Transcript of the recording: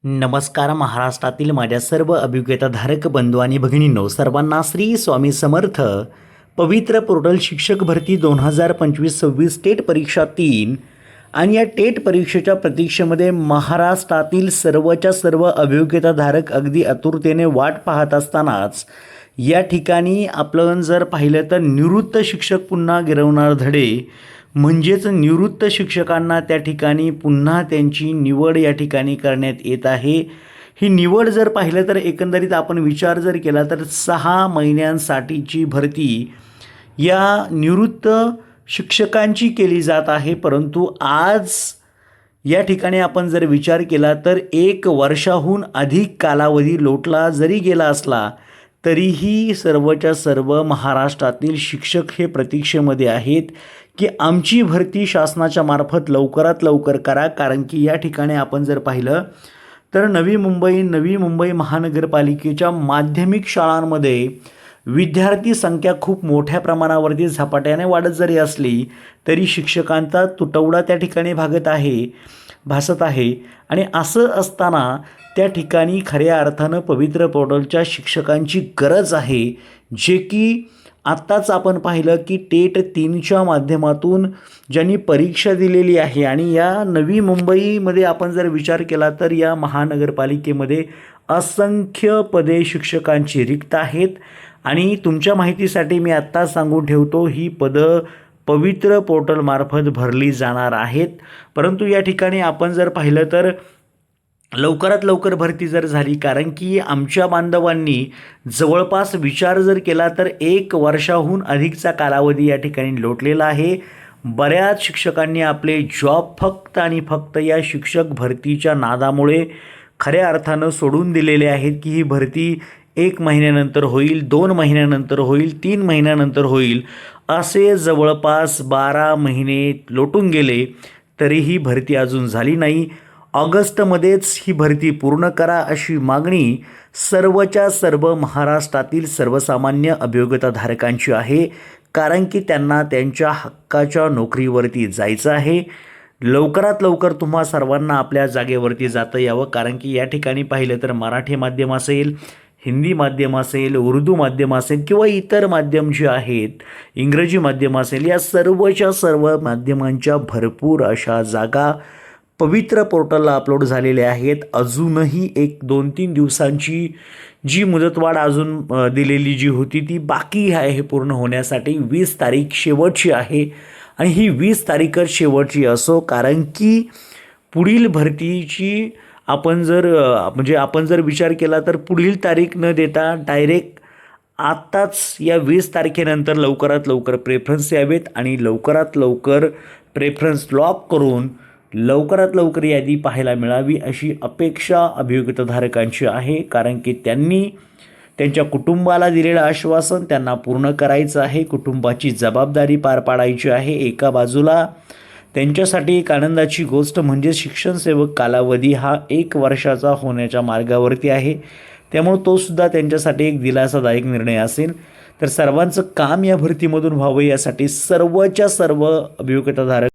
नमस्कार. महाराष्ट्रातील माझ्या सर्व अभिज्ञताधारक बंधू आणि भगिनींनो, सर्वांना श्री स्वामी समर्थ. पवित्र पोर्टल शिक्षक भरती 2025-26 टेट परीक्षा 3 आणि या टेट परीक्षेच्या प्रतीक्षेमध्ये महाराष्ट्रातील सर्वच्या सर्व अभियोग्यताधारक अगदी आतुरतेने वाट पाहत असतानाच या ठिकाणी आपण जर पाहिलं तर निवृत्त शिक्षक पुन्हा गिरवणार धडे, म्हणजेच निवृत्त शिक्षकांना त्या ठिकाणी पुन्हा त्यांची निवड या ठिकाणी करण्यात येत आहे. ही निवड जर पाहिलं तर एकंदरीत आपण विचार जर केला तर 6 महिन्यांसाठीची भरती या निवृत्त शिक्षकांची केली जात आहे. परंतु आज या ठिकाणी आपण जर विचार केला तर 1 वर्षाहून अधिक कालावधी लोटला जरी गेला असला तरीही सर्वच्या सर्व महाराष्ट्रातील शिक्षक हे प्रतीक्षेमध्ये आहेत की आमची भरती शासनाच्या मार्फत लवकरात लवकर करा. कारण की या ठिकाणी आपण जर पाहिलं तर नवी मुंबई महानगरपालिकेच्या माध्यमिक शाळांमध्ये विद्यार्थी संख्या खूप मोठ्या प्रमाणावरती झपाट्याने वाढत जरी असली तरी शिक्षकांचा तुटवडा त्या ठिकाणी भासत आहे. आणि असं असताना त्या ठिकाणी खऱ्या अर्थानं पवित्र पोर्टलच्या शिक्षकांची गरज आहे, जे की आत्ताच आपण पाहिलं की टेट 3च्या माध्यमातून ज्यांनी परीक्षा दिलेली आहे. आणि या नवी मुंबईमध्ये आपण जर विचार केला तर या महानगरपालिकेमध्ये असंख्य पदे शिक्षकांची रिक्त आहेत. आणि तुमच्या माहितीसाठी मी आत्ता सांगून ठेवतो, ही पदं पवित्र पोर्टलमार्फत भरली जाणार आहेत. परंतु या ठिकाणी आपण जर पाहिलं तर लवकरात लवकर भरती जर झाली, कारण की आमच्या बांधवांनी जवळपास विचार जर केला तर 1 वर्षाहून अधिकचा कालावधी या ठिकाणी लोटलेला आहे. बऱ्याच शिक्षकांनी आपले जॉब फक्त आणि फक्त या शिक्षक भरतीच्या नादामुळे खऱ्या अर्थानं सोडून दिलेले आहेत की ही भरती 1 महिन्यानंतर होईल, 2 महिन्यानंतर होईल, 3 महिन्यानंतर होईल, असे जवळपास 12 महिने लोटून गेले तरीही भरती अजून झाली नाही. ऑगस्टमध्येच ही भरती पूर्ण करा अशी मागणी सर्वच्या सर्व महाराष्ट्रातील सर्वसामान्य अभियोग्यताधारकांची आहे. कारण की त्यांना त्यांच्या हक्काच्या नोकरीवरती जायचं आहे. लवकरात लवकर तुम्हा सर्वांना आपल्या जागेवरती जाता यावं. कारण की या ठिकाणी पाहिलं तर मराठी माध्यम असेल, हिंदी माध्यम असेल, उर्दू माध्यम असेल किंवा इतर माध्यम जे आहेत, इंग्रजी माध्यम असेल, या सर्वच्या सर्व माध्यमांच्या भरपूर अशा जागा पवित्र पोर्टलला अपलोड झालेले आहेत. अजूनही 1-2-3 दिवसांची जी मुदतवाढ अजून दिलेली जी होती ती बाकी आहे हे पूर्ण होण्यासाठी. 20 तारीख शेवटची आहे आणि ही 20 तारीखच शेवटची असो, कारण की पुढील भरतीची आपण जर विचार केला तर पुढील तारीख न देता डायरेक्ट आत्ताच या 20 तारखेनंतर लवकरात लवकर प्रेफरन्स यावेत आणि लवकरात लवकर प्रेफरन्स लॉक करून लवकरात लवकर यादी पाहायला मिळावी अशी अपेक्षा अभियोग्यताधारकांची आहे. कारण की त्यांनी त्यांच्या कुटुंबाला दिलेलं आश्वासन त्यांना पूर्ण करायचं आहे, कुटुंबाची जबाबदारी पार पाडायची आहे. एका बाजूला त्यांच्यासाठी एक आनंदाची गोष्ट म्हणजे शिक्षण सेवक कालावधी हा 1 वर्षाचा होण्याच्या मार्गावरती आहे. त्यामुळे तोसुद्धा त्यांच्यासाठी एक दिलासादायक निर्णय असेल. तर सर्वांचं काम या भरतीमधून व्हावं यासाठी सर्वच्या सर्व अभियोग्यताधारक